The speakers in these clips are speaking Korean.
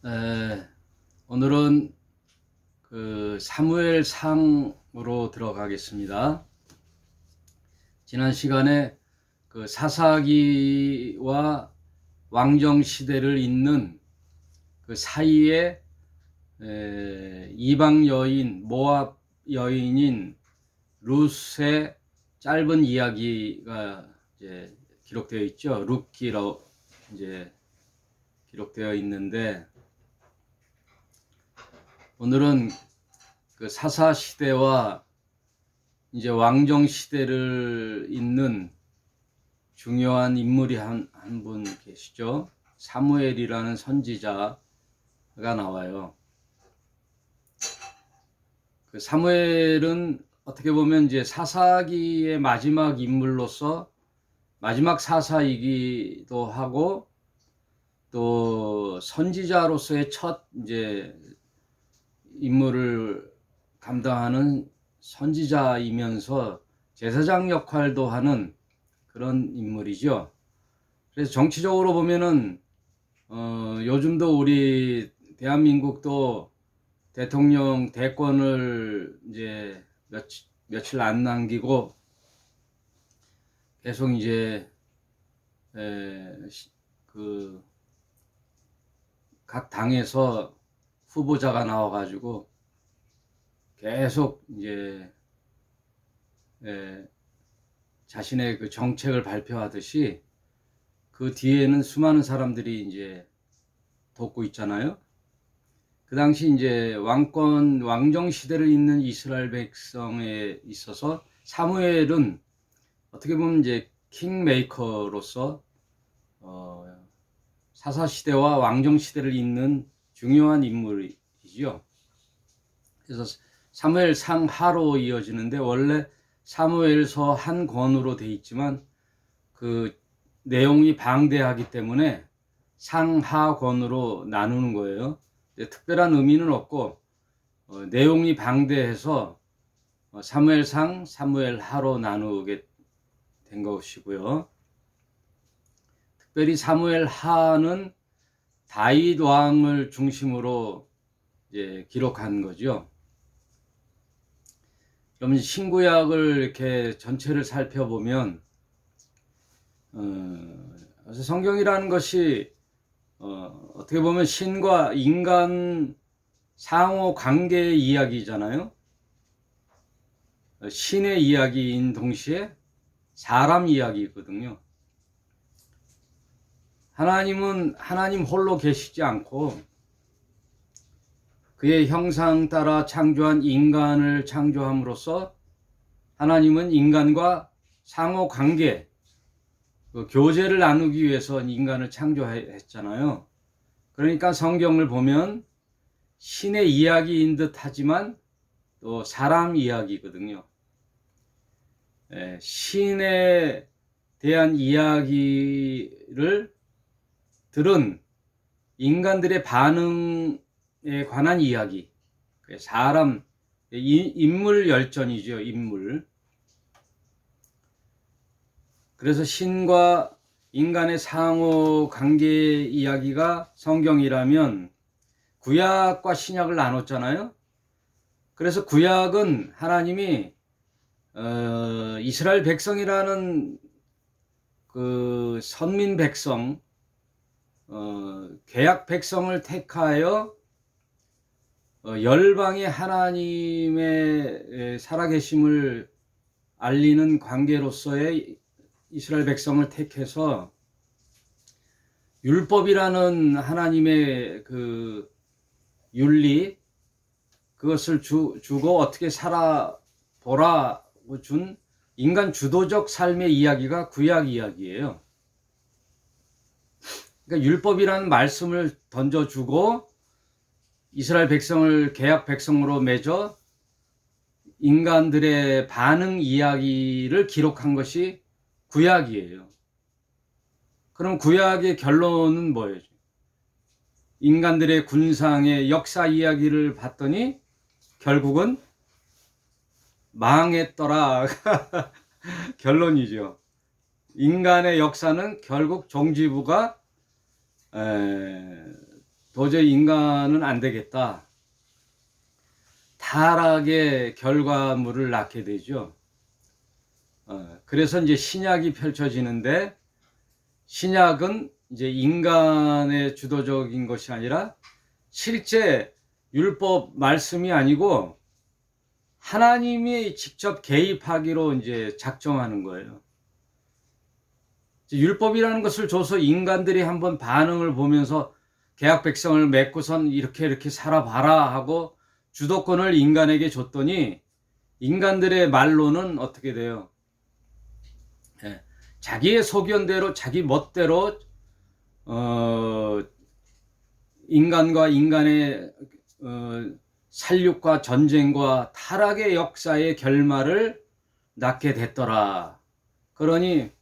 에, 오늘은 사무엘 상으로 들어가겠습니다. 지난 시간에 사사기와 왕정 시대를 잇는 그 사이에 이방 여인 모압 여인인 룻의 짧은 이야기가 이제 기록되어 있죠. 룻기로 이제 기록되어 있는데, 오늘은 그 사사 시대와 이제 왕정 시대를 잇는 중요한 인물이 한 분 계시죠. 사무엘이라는 선지자가 나와요. 그 사무엘은 어떻게 보면 이제 사사기의 마지막 인물로서 마지막 사사이기도 하고, 또 선지자로서의 첫 이제 임무를 감당하는 선지자이면서 제사장 역할도 하는 그런 인물이죠. 그래서 정치적으로 보면은 요즘도 우리 대한민국도 대통령 대권을 이제 며칠 안 남기고 계속 이제 각 당에서 후보자가 나와가지고 계속 이제 자신의 그 정책을 발표하듯이 그 뒤에는 수많은 사람들이 이제 돕고 있잖아요. 그 당시 이제 왕정 시대를 잇는 이스라엘 백성에 있어서 사무엘은 어떻게 보면 이제 킹메이커로서 사사 시대와 왕정 시대를 잇는 중요한 인물이지요. 그래서 사무엘 상하로 이어지는데, 원래 사무엘서 한 권으로 돼 있지만 그 내용이 방대하기 때문에 상하권으로 나누는 거예요. 특별한 의미는 없고 내용이 방대해서 사무엘상, 사무엘하로 나누게 된 것이고요. 특별히 사무엘하는 다윗 왕을 중심으로 이제 기록한 거죠. 그러면 신구약을 이렇게 전체를 살펴보면 성경이라는 것이 어떻게 보면 신과 인간 상호 관계의 이야기잖아요. 신의 이야기인 동시에 사람 이야기거든요. 하나님은 하나님 홀로 계시지 않고 그의 형상 따라 창조한 인간을 창조함으로써 하나님은 인간과 상호 관계, 교제를 나누기 위해서 인간을 창조했잖아요. 그러니까 성경을 보면 신의 이야기인 듯 하지만 또 사람 이야기거든요. 신에 대한 이야기를 들은 인간들의 반응에 관한 이야기, 사람, 인물 열전이죠. 인물. 그래서 신과 인간의 상호 관계 이야기가 성경이라면, 구약과 신약을 나눴잖아요. 그래서 구약은 하나님이 이스라엘 백성이라는 그 선민 백성, 계약 백성을 택하여 열방의 하나님의 살아계심을 알리는 관계로서의 이스라엘 백성을 택해서 율법이라는 하나님의 그 윤리, 그것을 주고 어떻게 살아보라고 준 인간 주도적 삶의 이야기가 구약 이야기예요. 그러니까 율법이라는 말씀을 던져주고 이스라엘 백성을 계약 백성으로 맺어 인간들의 반응 이야기를 기록한 것이 구약이에요. 그럼 구약의 결론은 뭐예요? 인간들의 군상의 역사 이야기를 봤더니 결국은 망했더라. 결론이죠. 인간의 역사는 결국 종지부가 도저히 인간은 안 되겠다. 타락의 결과물을 낳게 되죠. 그래서 이제 신약이 펼쳐지는데, 신약은 이제 인간의 주도적인 것이 아니라 실제 율법 말씀이 아니고 하나님이 직접 개입하기로 이제 작정하는 거예요. 율법이라는 것을 줘서 인간들이 한번 반응을 보면서 계약 백성을 맺고선 이렇게 살아봐라 하고 주도권을 인간에게 줬더니 인간들의 말로는 어떻게 돼요? 자기의 소견대로 자기 멋대로 인간과 인간의 살육과 전쟁과 타락의 역사의 결말을 낳게 됐더라. 그러니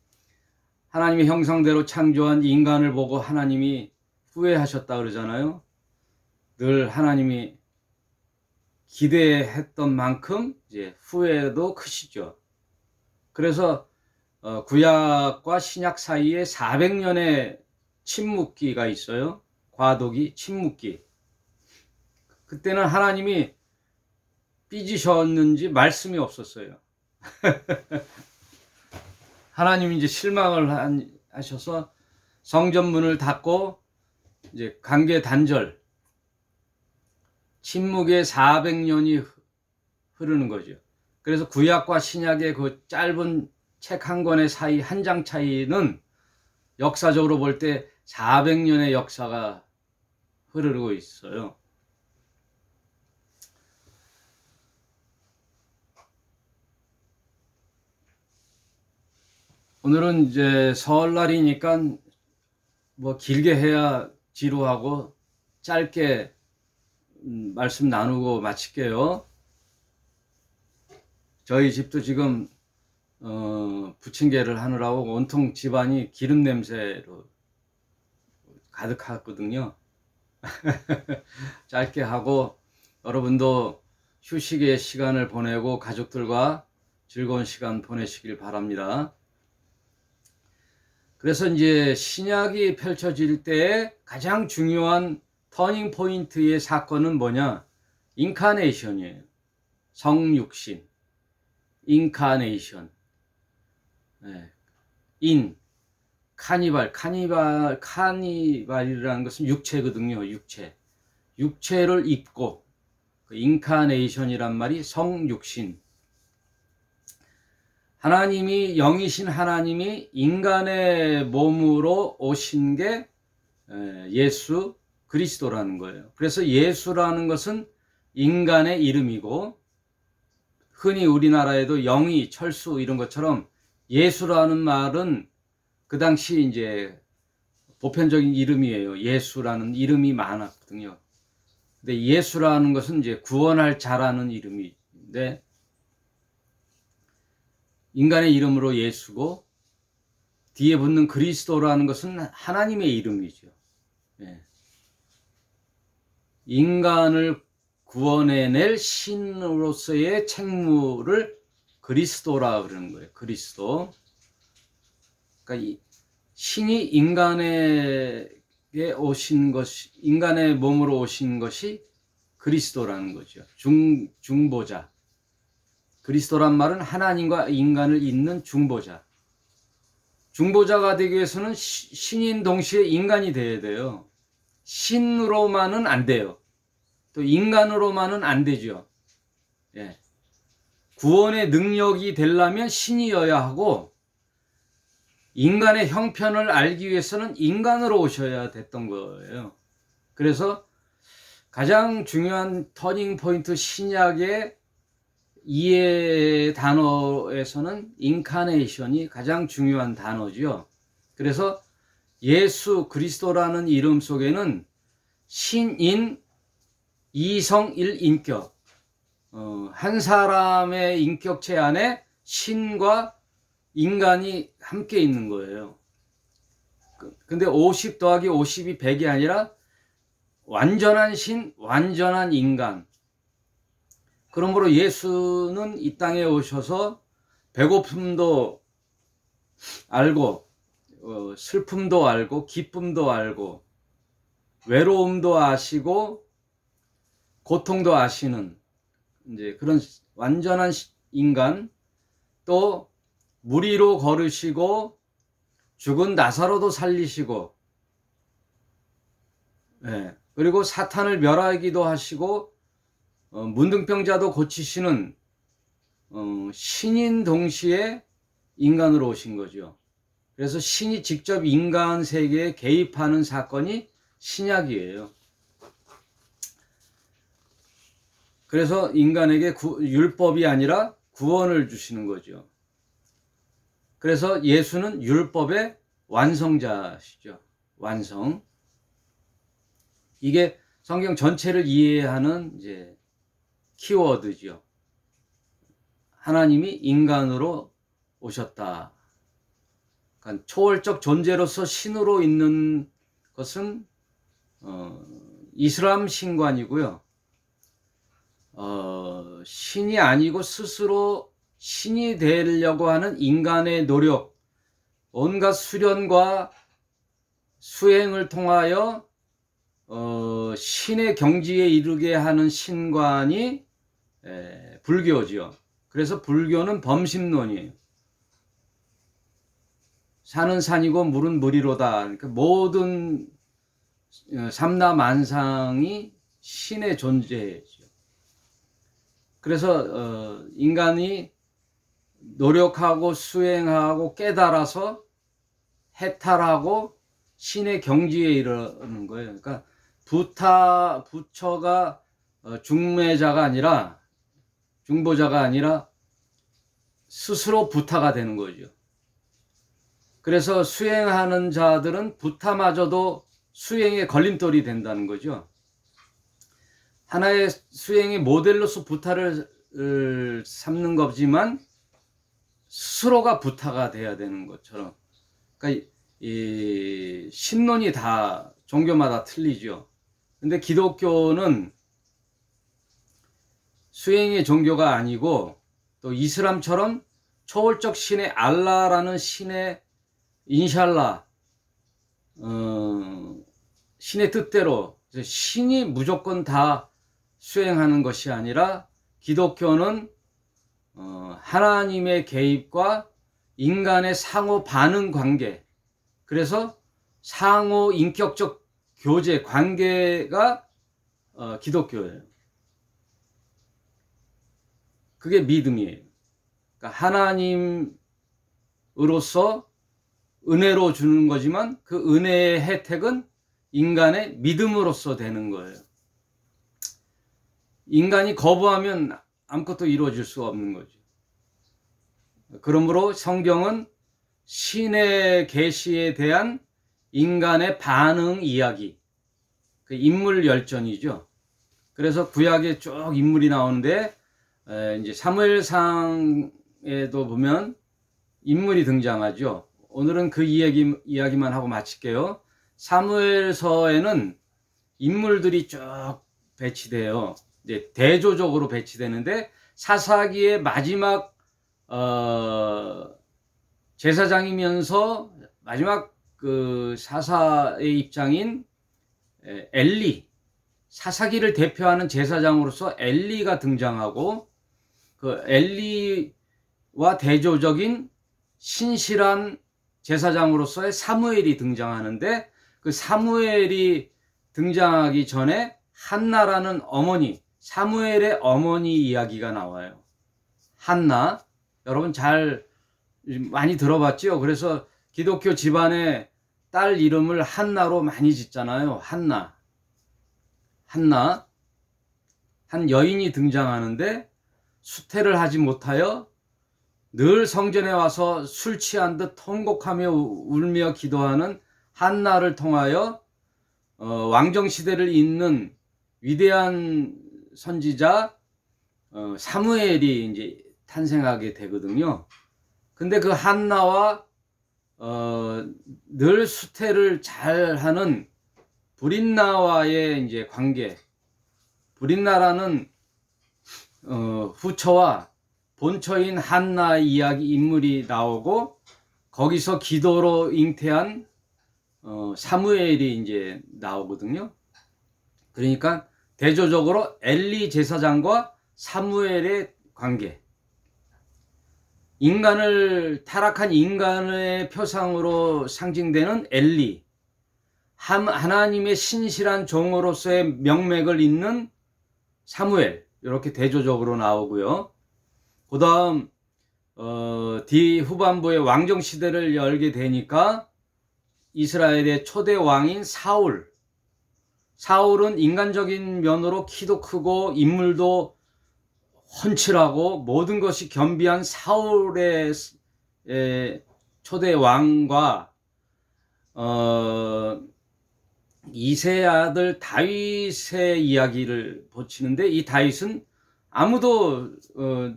하나님의 형상대로 창조한 인간을 보고 하나님이 후회하셨다 그러잖아요. 늘 하나님이 기대했던 만큼 이제 후회도 크시죠. 그래서 구약과 신약 사이에 400년의 침묵기가 있어요. 과도기, 침묵기. 그때는 하나님이 삐지셨는지 말씀이 없었어요. 하나님이 이제 실망을 하셔서 성전문을 닫고 이제 관계 단절, 침묵의 400년이 흐르는 거죠. 그래서 구약과 신약의 그 짧은 책 한 권의 사이 한 장 차이는 역사적으로 볼 때 400년의 역사가 흐르고 있어요. 오늘은 이제 설날이니까 뭐 길게 해야 지루하고 짧게 말씀 나누고 마칠게요. 저희 집도 지금 부침개를 하느라고 온통 집안이 기름 냄새로 가득하거든요. 짧게 하고 여러분도 휴식의 시간을 보내고 가족들과 즐거운 시간 보내시길 바랍니다. 그래서 이제 신약이 펼쳐질 때 가장 중요한 터닝 포인트의 사건은 뭐냐? 인카네이션이에요. 성육신. 인카네이션. 카니발이라는 것은 육체거든요. 육체를 입고 인카네이션이란 말이 성육신. 하나님이 영이신 하나님이 인간의 몸으로 오신 게 예수 그리스도라는 거예요. 그래서 예수라는 것은 인간의 이름이고 흔히 우리나라에도 영희, 철수 이런 것처럼 예수라는 말은 그 당시 이제 보편적인 이름이에요. 예수라는 이름이 많았거든요. 근데 예수라는 것은 이제 구원할 자라는 이름인데 인간의 이름으로 예수고 뒤에 붙는 그리스도라는 것은 하나님의 이름이죠. 인간을 구원해낼 신으로서의 책무를 그리스도라 그러는 거예요. 그리스도. 그러니까 신이 인간에게 오신 것이, 인간의 몸으로 오신 것이 그리스도라는 거죠. 중보자. 그리스도란 말은 하나님과 인간을 잇는 중보자. 중보자가 되기 위해서는 신인 동시에 인간이 되어야 돼요. 신으로만은 안 돼요. 또 인간으로만은 안 되죠. 구원의 능력이 되려면 신이어야 하고 인간의 형편을 알기 위해서는 인간으로 오셔야 됐던 거예요. 그래서 가장 중요한 터닝 포인트 신약의 이해 단어에서는 인카네이션이 가장 중요한 단어죠. 그래서 예수 그리스도라는 이름 속에는 신인 이성 일인격, 한 사람의 인격체 안에 신과 인간이 함께 있는 거예요. 근데 50 더하기 50이 100이 아니라 완전한 신, 완전한 인간. 그러므로 예수는 이 땅에 오셔서 배고픔도 알고 슬픔도 알고 기쁨도 알고 외로움도 아시고 고통도 아시는 이제 그런 완전한 인간, 또 물 위로 걸으시고 죽은 나사로도 살리시고, 예, 그리고 사탄을 멸하기도 하시고 문둥병자도 고치시는 신인 동시에 인간으로 오신 거죠. 그래서 신이 직접 인간 세계에 개입하는 사건이 신약이에요. 그래서 인간에게 율법이 아니라 구원을 주시는 거죠. 그래서 예수는 율법의 완성자시죠. 완성. 이게 성경 전체를 이해하는 이제 키워드죠. 하나님이 인간으로 오셨다. 그러니까 초월적 존재로서 신으로 있는 것은 이슬람 신관이고요. 신이 아니고 스스로 신이 되려고 하는 인간의 노력, 온갖 수련과 수행을 통하여 신의 경지에 이르게 하는 신관이 불교죠. 그래서 불교는 범심론이에요. 산은 산이고 물은 물이로다. 그러니까 모든 삼라만상이 신의 존재죠. 그래서 인간이 노력하고 수행하고 깨달아서 해탈하고 신의 경지에 이르는 거예요. 그러니까 부처가 중매자가 아니라 중보자가 아니라 스스로 부타가 되는 거죠. 그래서 수행하는 자들은 부타마저도 수행의 걸림돌이 된다는 거죠. 하나의 수행의 모델로서 부타를 삼는 거지만 스스로가 부타가 돼야 되는 것처럼. 그러니까 이 신론이 다 종교마다 틀리죠. 근데 기독교는 수행의 종교가 아니고 또 이슬람처럼 초월적 신의 알라라는 신의 인샬라, 신의 뜻대로 신이 무조건 다 수행하는 것이 아니라 기독교는 하나님의 개입과 인간의 상호 반응 관계, 그래서 상호 인격적 교제 관계가 기독교예요. 그게 믿음이에요. 그러니까 하나님으로서 은혜로 주는 거지만 그 은혜의 혜택은 인간의 믿음으로써 되는 거예요. 인간이 거부하면 아무것도 이루어질 수가 없는 거죠. 그러므로 성경은 신의 계시에 대한 인간의 반응 이야기, 그 인물 열전이죠. 그래서 구약에 쭉 인물이 나오는데 이제 사무엘상에도 보면 인물이 등장하죠. 오늘은 그 이야기만 하고 마칠게요. 사무엘서에는 인물들이 쭉 배치돼요. 이제 대조적으로 배치되는데 사사기의 마지막 제사장이면서 마지막 그 사사의 입장인 엘리, 사사기를 대표하는 제사장으로서 엘리가 등장하고, 그 엘리와 대조적인 신실한 제사장으로서의 사무엘이 등장하는데, 그 사무엘이 등장하기 전에 한나라는 어머니, 사무엘의 어머니 이야기가 나와요. 한나, 여러분 많이 들어봤죠? 그래서 기독교 집안에 딸 이름을 한나로 많이 짓잖아요. 한나. 한 여인이 등장하는데 수태를 하지 못하여 늘 성전에 와서 술 취한 듯 통곡하며 울며 기도하는 한나를 통하여 왕정시대를 잇는 위대한 선지자 사무엘이 이제 탄생하게 되거든요. 근데 그 한나와 늘 수태를 잘하는 브릿나와의 이제 관계, 브릿나라는 후처와 본처인 한나의 이야기 인물이 나오고, 거기서 기도로 잉태한 사무엘이 이제 나오거든요. 그러니까 대조적으로 엘리 제사장과 사무엘의 관계, 타락한 인간의 표상으로 상징되는 엘리, 하나님의 신실한 종으로서의 명맥을 잇는 사무엘, 이렇게 대조적으로 나오고요. 그 다음 뒤 후반부에 왕정 시대를 열게 되니까 이스라엘의 초대 왕인 사울은 인간적인 면으로 키도 크고 인물도 훤칠하고 모든 것이 겸비한 사울의 초대 왕과 이세 아들 다윗의 이야기를 보치는데, 이 다윗은 아무도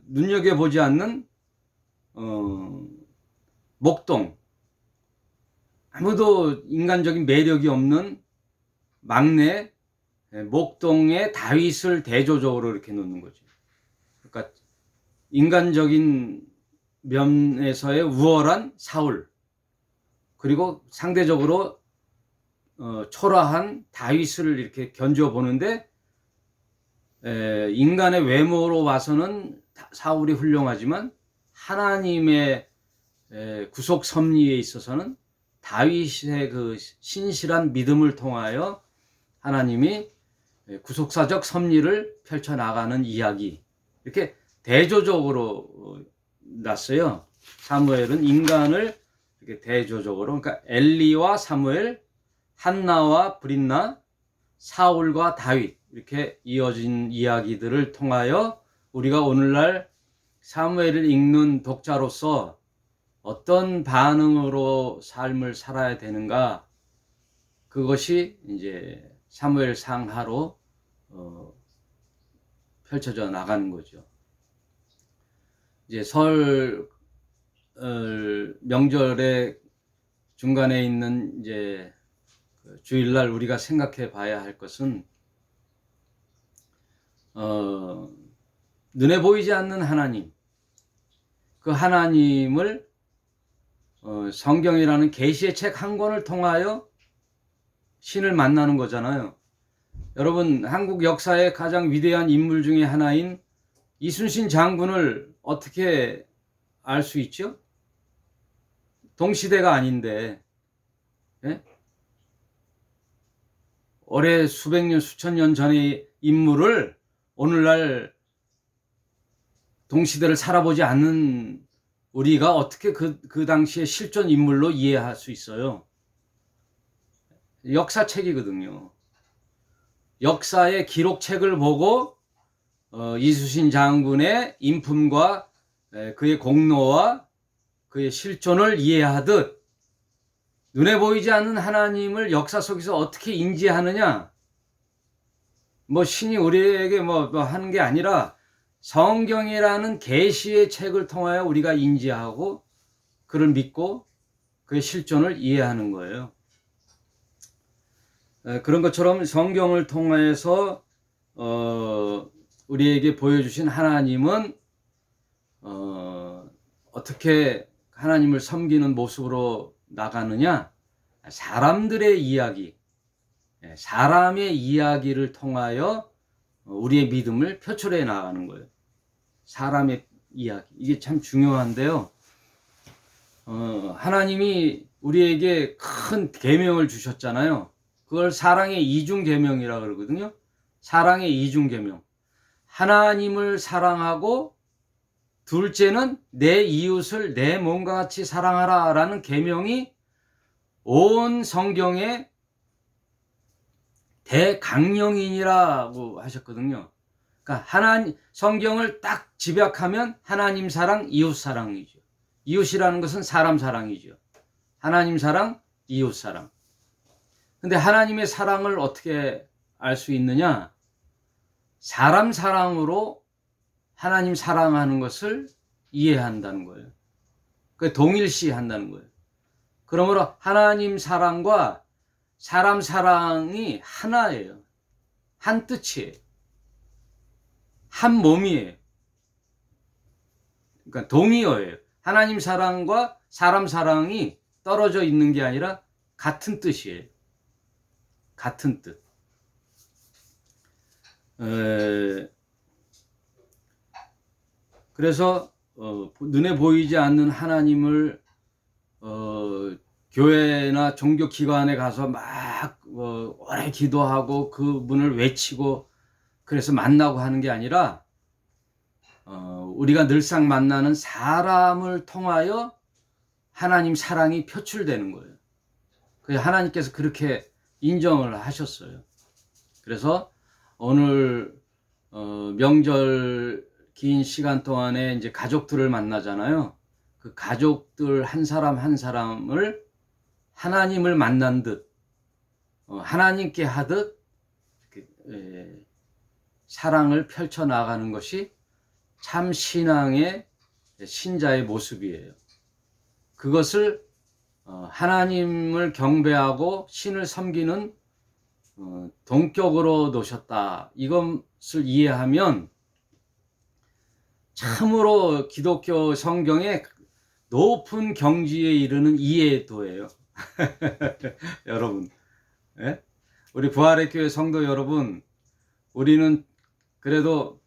눈여겨보지 않는 목동, 아무도 인간적인 매력이 없는 막내 목동의 다윗을 대조적으로 이렇게 놓는 거죠. 그러니까 인간적인 면에서의 우월한 사울, 그리고 상대적으로 초라한 다윗을 이렇게 견주어 보는데, 인간의 외모로 봐서는 사울이 훌륭하지만 하나님의 구속 섭리에 있어서는 다윗의 그 신실한 믿음을 통하여 하나님이 구속사적 섭리를 펼쳐나가는 이야기, 이렇게 대조적으로 났어요. 사무엘은 인간을 이렇게 대조적으로, 그러니까 엘리와 사무엘, 한나와 브린나, 사울과 다윗, 이렇게 이어진 이야기들을 통하여 우리가 오늘날 사무엘을 읽는 독자로서 어떤 반응으로 삶을 살아야 되는가, 그것이 이제 사무엘 상하로 펼쳐져 나가는 거죠. 이제 설 명절의 중간에 있는 이제 주일날 우리가 생각해 봐야 할 것은, 눈에 보이지 않는 하나님, 그 하나님을 성경이라는 계시의 책 한 권을 통하여 신을 만나는 거잖아요. 여러분, 한국 역사의 가장 위대한 인물 중에 하나인 이순신 장군을 어떻게 알 수 있죠? 동시대가 아닌데, 예? 오래 수백 년, 수천 년 전의 인물을 오늘날 동시대를 살아보지 않는 우리가 어떻게 그 당시의 실존 인물로 이해할 수 있어요? 역사책이거든요. 역사의 기록책을 보고 이순신 장군의 인품과 그의 공로와 그의 실존을 이해하듯, 눈에 보이지 않는 하나님을 역사 속에서 어떻게 인지하느냐, 신이 우리에게 하는 게 아니라 성경이라는 계시의 책을 통하여 우리가 인지하고 그를 믿고 그의 실존을 이해하는 거예요. 그런 것처럼 성경을 통해서 우리에게 보여주신 하나님은 어떻게 하나님을 섬기는 모습으로 나가느냐, 사람들의 이야기, 사람의 이야기를 통하여 우리의 믿음을 표출해 나가는 거예요. 사람의 이야기, 이게 참 중요한데요. 하나님이 우리에게 큰 계명을 주셨잖아요. 그걸 사랑의 이중 계명이라고 그러거든요. 사랑의 이중 계명. 하나님을 사랑하고, 둘째는 내 이웃을 내 몸과 같이 사랑하라 라는 계명이 온 성경의 대강령이라고 하셨거든요. 그러니까 성경을 딱 집약하면 하나님 사랑, 이웃 사랑이죠. 이웃이라는 것은 사람 사랑이죠. 하나님 사랑, 이웃 사랑. 근데 하나님의 사랑을 어떻게 알 수 있느냐? 사람 사랑으로 하나님 사랑하는 것을 이해한다는 거예요. 동일시한다는 거예요. 그러므로 하나님 사랑과 사람 사랑이 하나예요. 한 뜻이에요. 한 몸이에요. 그러니까 동의어예요. 하나님 사랑과 사람 사랑이 떨어져 있는 게 아니라 같은 뜻이에요. 같은 뜻. 그래서 눈에 보이지 않는 하나님을 교회나 종교기관에 가서 막 오래 기도하고 그분을 외치고 그래서 만나고 하는 게 아니라 우리가 늘상 만나는 사람을 통하여 하나님 사랑이 표출되는 거예요. 그래서 하나님께서 그렇게 인정을 하셨어요. 그래서 오늘 명절 긴 시간 동안에 이제 가족들을 만나잖아요. 그 가족들 한 사람 한 사람을 하나님을 만난 듯 하나님께 하듯 사랑을 펼쳐 나가는 것이 참 신앙의 신자의 모습이에요. 그것을 하나님을 경배하고 신을 섬기는 동격으로 놓으셨다. 이것을 이해하면 참으로 기독교 성경의 높은 경지에 이르는 이해도예요. 여러분, 예? 우리 부활의 교회 성도 여러분, 우리는 그래도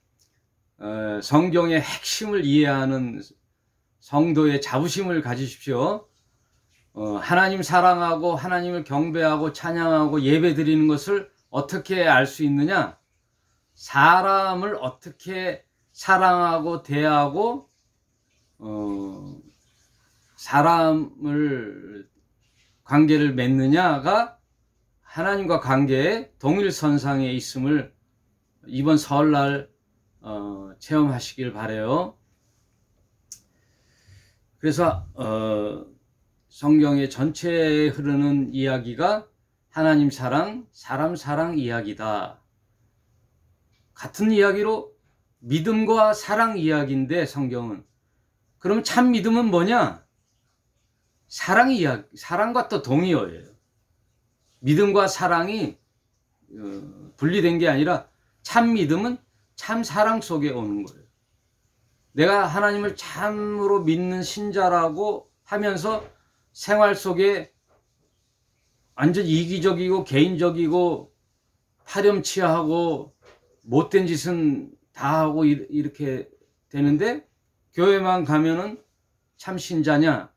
성경의 핵심을 이해하는 성도의 자부심을 가지십시오. 하나님 사랑하고 하나님을 경배하고 찬양하고 예배 드리는 것을 어떻게 알 수 있느냐? 사람을 어떻게 사랑하고 대하고 사람을 관계를 맺느냐가 하나님과 관계의 동일선상에 있음을 이번 설날 체험하시길 바라요. 그래서 성경의 전체에 흐르는 이야기가 하나님 사랑, 사람 사랑 이야기다. 같은 이야기로 믿음과 사랑 이야기인데 성경은. 그럼 참 믿음은 뭐냐? 사랑 이야기, 사랑과 또 동의어예요. 믿음과 사랑이 분리된 게 아니라 참 믿음은 참 사랑 속에 오는 거예요. 내가 하나님을 참으로 믿는 신자라고 하면서 생활 속에 완전 이기적이고 개인적이고 파렴치하고 못된 짓은 다 하고 이렇게 되는데 교회만 가면은 참 신자냐?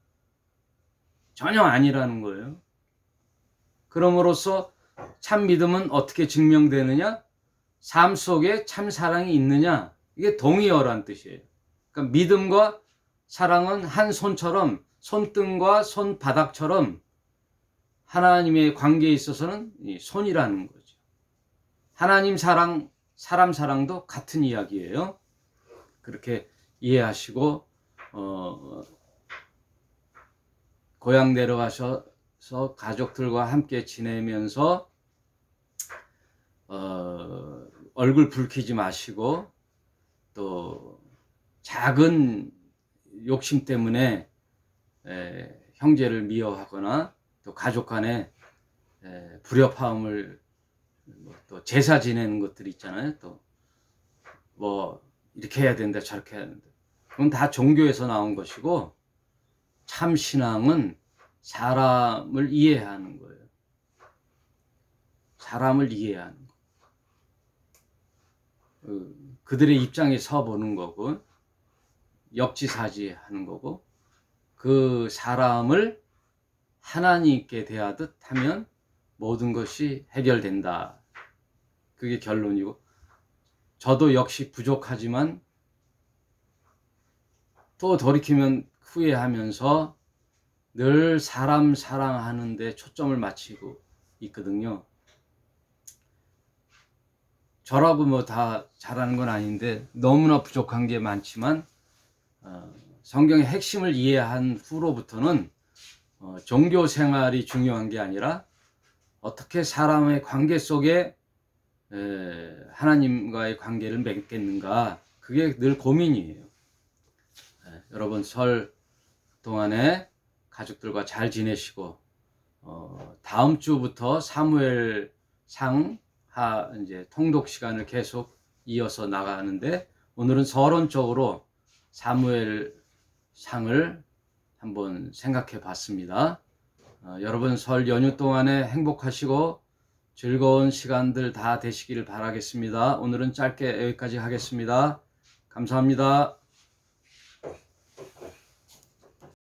전혀 아니라는 거예요. 그럼으로써 참 믿음은 어떻게 증명되느냐? 삶 속에 참 사랑이 있느냐? 이게 동의어란 뜻이에요. 그러니까 믿음과 사랑은 한 손처럼, 손등과 손바닥처럼 하나님의 관계에 있어서는 손이라는 거죠. 하나님 사랑, 사람 사랑도 같은 이야기예요. 그렇게 이해하시고 고향 내려가셔서 가족들과 함께 지내면서 얼굴 붉히지 마시고 또 작은 욕심 때문에 형제를 미워하거나 또 가족 간에 불협화음을 또 제사 지내는 것들이 있잖아요. 또 뭐 이렇게 해야 된다 저렇게 해야 된다. 그건 다 종교에서 나온 것이고 참 신앙은 사람을 이해하는 거예요. 사람을 이해하는 거. 그들의 입장에 서보는 거고 역지사지하는 거고 그 사람을 하나님께 대하듯 하면 모든 것이 해결된다. 그게 결론이고 저도 역시 부족하지만 또 돌이키면 후회하면서 늘 사람 사랑하는 데 초점을 맞추고 있거든요. 저라고 뭐 다 잘하는 건 아닌데 너무나 부족한 게 많지만 성경의 핵심을 이해한 후로부터는 종교 생활이 중요한 게 아니라 어떻게 사람의 관계 속에 하나님과의 관계를 맺겠는가, 그게 늘 고민이에요. 여러분 설 동안에 가족들과 잘 지내시고 다음 주부터 사무엘상 이제 통독 시간을 계속 이어서 나가는데 오늘은 서론적으로 사무엘상을 한번 생각해 봤습니다. 여러분 설 연휴 동안에 행복하시고 즐거운 시간들 다 되시길 바라겠습니다. 오늘은 짧게 여기까지 하겠습니다. 감사합니다.